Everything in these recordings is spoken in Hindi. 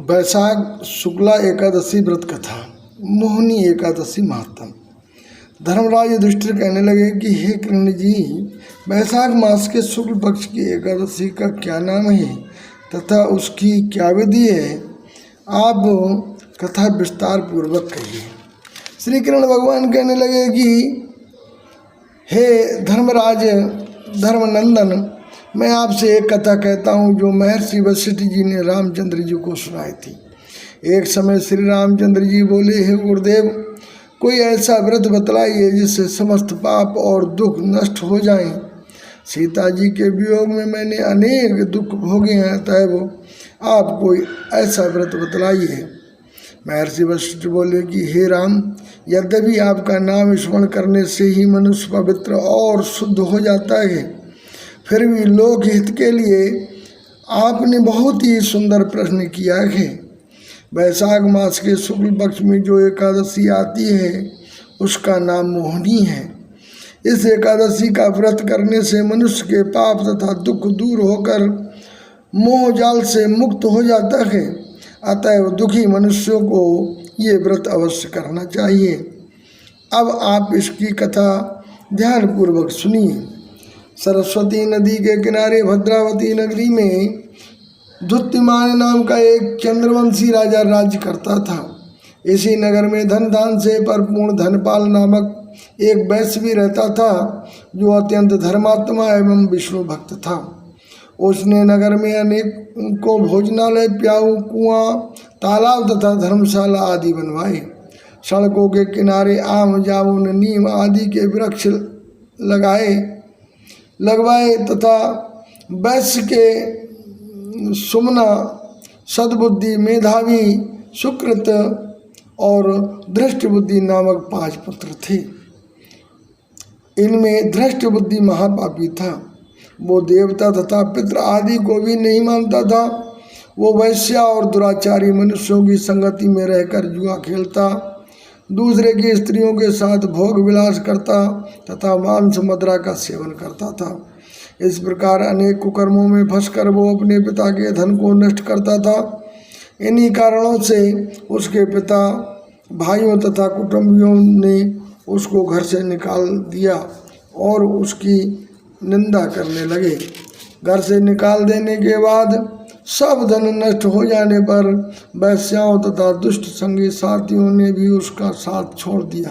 वैशाख शुक्ला एकादशी व्रत कथा। मोहिनी एकादशी महात्म। धर्मराज युधिष्ठिर कहने लगे कि हे कृष्ण जी, वैशाख मास के शुक्ल पक्ष की एकादशी का क्या नाम है तथा उसकी क्या विधि है, आप कथा विस्तार पूर्वक कहिए। श्री कृष्ण भगवान कहने लगे कि हे धर्मराज धर्मनंदन, मैं आपसे एक कथा कहता हूँ जो महर्षि वशिष्ठ जी ने रामचंद्र जी को सुनाई थी। एक समय श्री रामचंद्र जी बोले, हे गुरुदेव, कोई ऐसा व्रत बतलाइए जिससे समस्त पाप और दुख नष्ट हो जाएं। सीता जी के वियोग में मैंने अनेक दुख भोगे हैं, अतएव आप कोई ऐसा व्रत बतलाइए। महर्षि वशिष्ठ बोले कि हे राम, यद्यपि आपका नाम स्मरण करने से ही मनुष्य पवित्र और शुद्ध हो जाता है, फिर भी लोक हित के लिए आपने बहुत ही सुंदर प्रश्न किया है। वैशाख मास के शुक्ल पक्ष में जो एकादशी आती है उसका नाम मोहिनी है। इस एकादशी का व्रत करने से मनुष्य के पाप तथा दुख दूर होकर मोह जाल से मुक्त हो जाता है। अतएव दुखी मनुष्यों को ये व्रत अवश्य करना चाहिए। अब आप इसकी कथा ध्यानपूर्वक सुनिए। सरस्वती नदी के किनारे भद्रावती नगरी में द्युतिमान नाम का एक चंद्रवंशी राजा राज्य करता था। इसी नगर में धन दान से परिपूर्ण धनपाल नामक एक वैश्य भी रहता था, जो अत्यंत धर्मात्मा एवं विष्णु भक्त था। उसने नगर में अनेकों भोजनालय, प्याऊ, कुआं, तालाब तथा धर्मशाला आदि बनवाए। सड़कों के किनारे आम, जामुन, नीम आदि के वृक्ष लगवाए तथा वैश्य के सुमना, सद्बुद्धि, मेधावी, सुकृत और धृष्ट बुद्धि नामक 5 पुत्र थे। इनमें धृष्ट बुद्धि महापापी था। वो देवता तथा पितृ आदि को भी नहीं मानता था। वो वैश्या और दुराचारी मनुष्यों की संगति में रहकर जुआ खेलता, दूसरे की स्त्रियों के साथ भोग विलास करता तथा मांस मदिरा का सेवन करता था। इस प्रकार अनेक कुकर्मों में फंसकर वो अपने पिता के धन को नष्ट करता था। इन्हीं कारणों से उसके पिता, भाइयों तथा कुटुंबियों ने उसको घर से निकाल दिया और उसकी निंदा करने लगे। घर से निकाल देने के बाद सब धन नष्ट हो जाने पर वैश्याओं तथा दुष्ट संगी साथियों ने भी उसका साथ छोड़ दिया।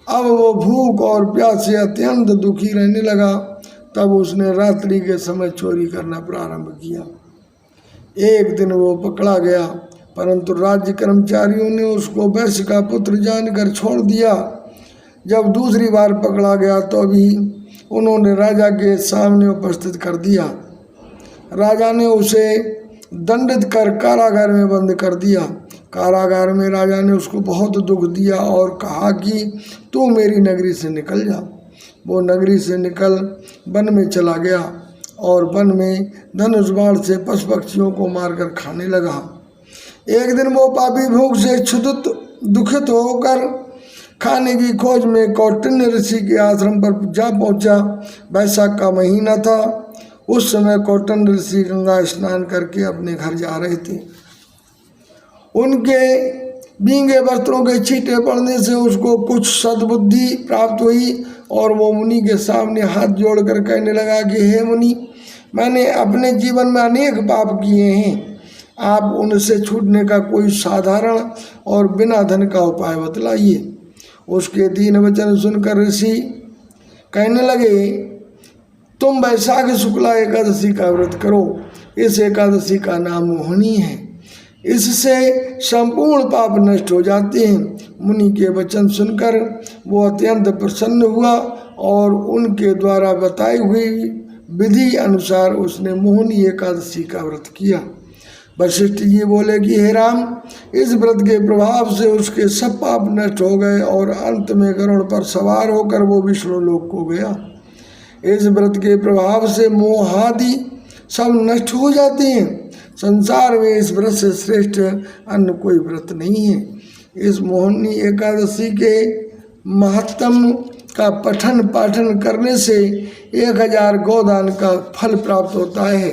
अब वो भूख और प्यास से अत्यंत दुखी रहने लगा। तब उसने रात्रि के समय चोरी करना प्रारंभ किया। एक दिन वो पकड़ा गया, परंतु राज्य कर्मचारियों ने उसको वैश्य का पुत्र जानकर छोड़ दिया। जब दूसरी बार पकड़ा गया तो भी उन्होंने राजा के सामने उपस्थित कर दिया। राजा ने उसे दंडित कर कारागार में बंद कर दिया। कारागार में राजा ने उसको बहुत दुख दिया और कहा कि तू मेरी नगरी से निकल जा। वो नगरी से निकल वन में चला गया और वन में धनुष बाण से पशु पक्षियों को मारकर खाने लगा। एक दिन वो पापी भूख से क्षुधित दुखित होकर खाने की खोज में कौटिन्य ऋषि के आश्रम पर जा पहुंचा। वैशाख का महीना था। उस समय कौटिन्य ऋषि गंगा स्नान करके अपने घर जा रहे थे। उनके भींगे वस्त्रों के छींटे पड़ने से उसको कुछ सद्बुद्धि प्राप्त हुई और वो मुनि के सामने हाथ जोड़कर कहने लगा कि हे मुनि, मैंने अपने जीवन में अनेक पाप किए हैं। आप उनसे छूटने का कोई साधारण और बिना धन का उपाय बतलाइए। उसके 3 वचन सुनकर ऋषि कहने लगे, तुम वैशाख शुक्ला एकादशी का व्रत करो। इस एकादशी का नाम मोहिनी है। इससे संपूर्ण पाप नष्ट हो जाते हैं। मुनि के वचन सुनकर वो अत्यंत प्रसन्न हुआ और उनके द्वारा बताई हुई विधि अनुसार उसने मोहिनी एकादशी का व्रत किया। वशिष्ठ जी बोले कि हे राम, इस व्रत के प्रभाव से उसके सब पाप नष्ट हो गए और अंत में गरुड़ पर सवार होकर वो विष्णु लोक को गया। इस व्रत के प्रभाव से मोह आदि सब नष्ट हो जाते हैं। संसार में इस व्रत से श्रेष्ठ अन्य कोई व्रत नहीं है। इस मोहिनी एकादशी के महात्म का पठन पाठन करने से 1000 गोदान का फल प्राप्त होता है।